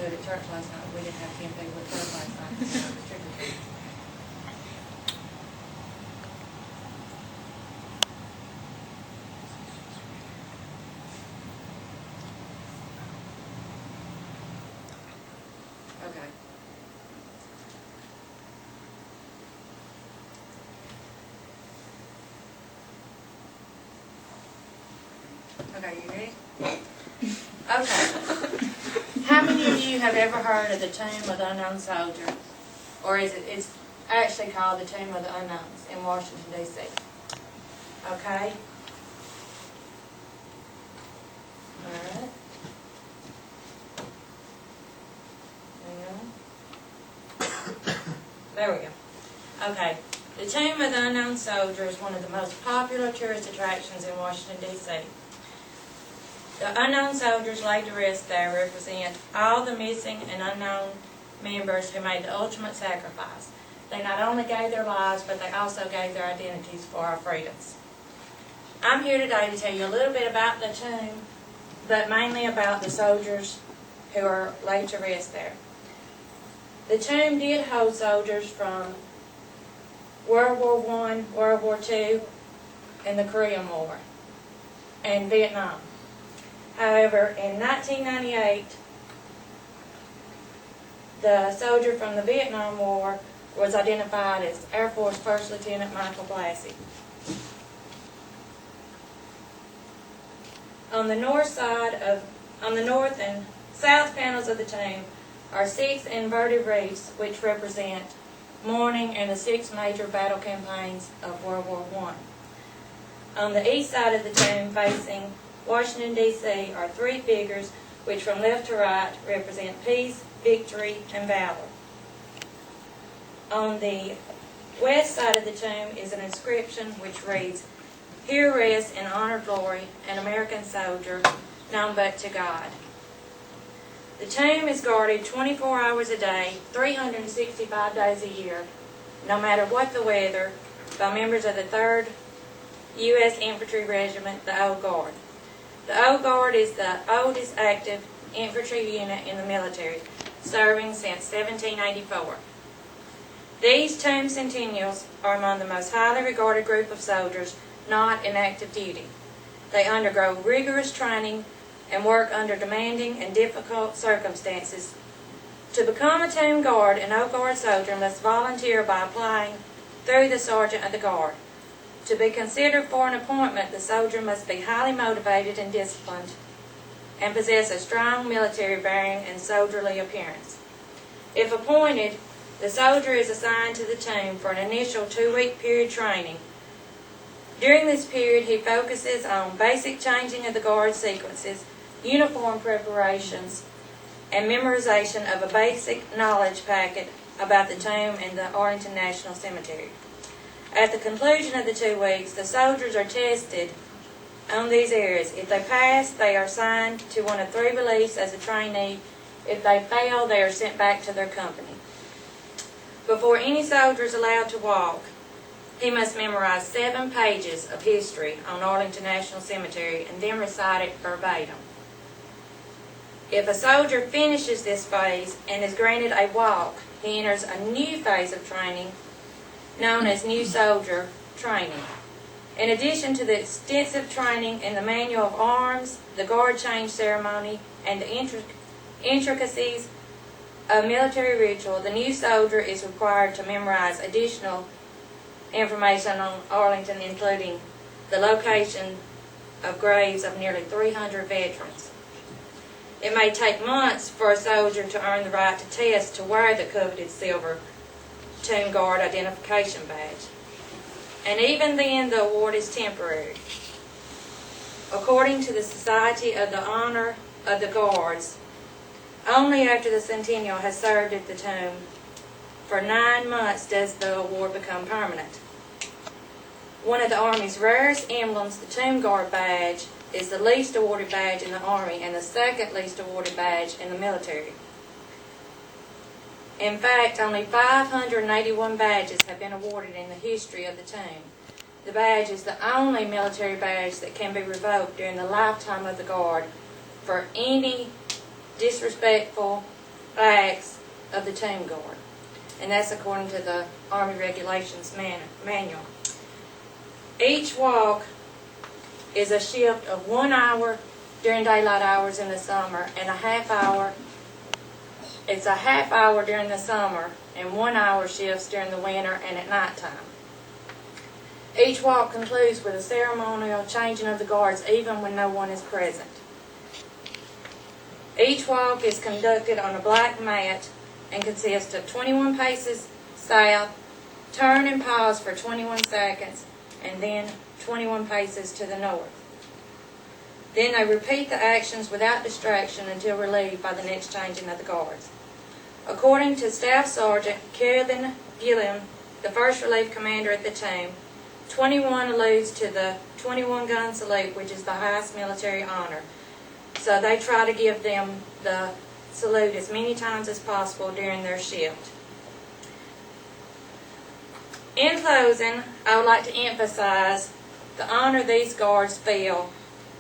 food at church last night. We didn't have 10 people at church last night. So it was trick-or-treat. Okay. Okay, you ready? Okay. How many of you have ever heard of the Tomb of the Unknown Soldier? Or it's actually called the Tomb of the Unknowns in Washington, D.C. Okay? Alright. There we go. Okay. The Tomb of the Unknown Soldier is one of the most popular tourist attractions in Washington, D.C. The unknown soldiers laid to rest there represent all the missing and unknown members who made the ultimate sacrifice. They not only gave their lives, but they also gave their identities for our freedoms. I'm here today to tell you a little bit about the tomb, but mainly about the soldiers who are laid to rest there. The tomb did hold soldiers from World War I, World War II, and the Korean War, and Vietnam. However, in 1998, the soldier from the Vietnam War was identified as Air Force First Lieutenant Michael Blassie. On the north and south panels of the tomb are 6 inverted reefs, which represent mourning and the 6 major battle campaigns of World War I. On the east side of the tomb, facing Washington, D.C., are 3 figures which from left to right represent peace, victory, and valor. On the west side of the tomb is an inscription which reads, "Here rests in honor glory an American soldier known but to God." The tomb is guarded 24 hours a day, 365 days a year, no matter what the weather, by members of the 3rd U.S. Infantry Regiment, the Old Guard. The Old Guard is the oldest active infantry unit in the military, serving since 1784. These tomb centennials are among the most highly regarded group of soldiers not in active duty. They undergo rigorous training and work under demanding and difficult circumstances. To become a tomb guard, an Old Guard soldier must volunteer by applying through the sergeant of the guard. To be considered for an appointment, the soldier must be highly motivated and disciplined and possess a strong military bearing and soldierly appearance. If appointed, the soldier is assigned to the tomb for an initial 2-week period training. During this period, he focuses on basic changing of the guard sequences, uniform preparations, and memorization of a basic knowledge packet about the tomb and the Arlington National Cemetery. At the conclusion of the 2 weeks, the soldiers are tested on these areas. If they pass, they are assigned to one of 3 reliefs as a trainee. If they fail, they are sent back to their company. Before any soldier is allowed to walk, he must memorize 7 pages of history on Arlington National Cemetery and then recite it verbatim. If a soldier finishes this phase and is granted a walk, he enters a new phase of training known as New Soldier Training. In addition to the extensive training in the manual of arms, the guard change ceremony, and the intricacies of military ritual, the new soldier is required to memorize additional information on Arlington, including the location of graves of nearly 300 veterans. It may take months for a soldier to earn the right to test to wear the coveted silver Tomb Guard identification badge. And even then, the award is temporary. According to the Society of the Honor of the Guards, only after the centennial has served at the tomb for 9 months does the award become permanent. One of the Army's rarest emblems, the Tomb Guard badge, is the least awarded badge in the Army and the 2nd least awarded badge in the military. In fact, only 581 badges have been awarded in the history of the tomb. The badge is the only military badge that can be revoked during the lifetime of the Guard for any disrespectful acts of the Tomb Guard. And that's according to the Army Regulations Manual. Each walk is a shift of 1 hour during daylight hours in the summer and a half hour. It's a half hour during the summer and 1 hour shifts during the winter and at nighttime. Each walk concludes with a ceremonial changing of the guards even when no one is present. Each walk is conducted on a black mat and consists of 21 paces south, turn and pause for 21 seconds, and then 21 paces to the north. Then they repeat the actions without distraction until relieved by the next changing of the guards. According to Staff Sergeant Kevin Gilliam, the first relief commander at the tomb, 21 alludes to the 21-gun salute, which is the highest military honor. So they try to give them the salute as many times as possible during their shift. In closing, I would like to emphasize the honor these guards feel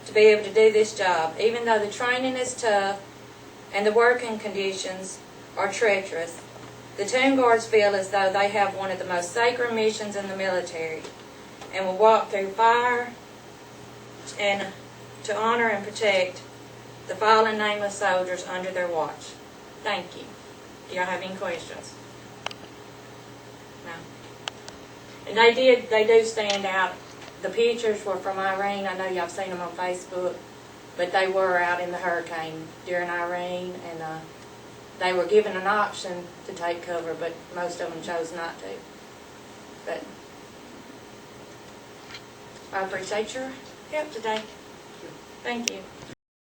to be able to do this job, even though the training is tough and the working conditions are treacherous. The Tomb Guards feel as though they have one of the most sacred missions in the military and will walk through fire and to honor and protect the fallen nameless soldiers under their watch. Thank you. Do y'all have any questions? No. And they do stand out. The pictures were from Irene. I know y'all have seen them on Facebook, but they were out in the hurricane during Irene, and they were given an option to take cover, but most of them chose not to. But I appreciate your help today. Thank you.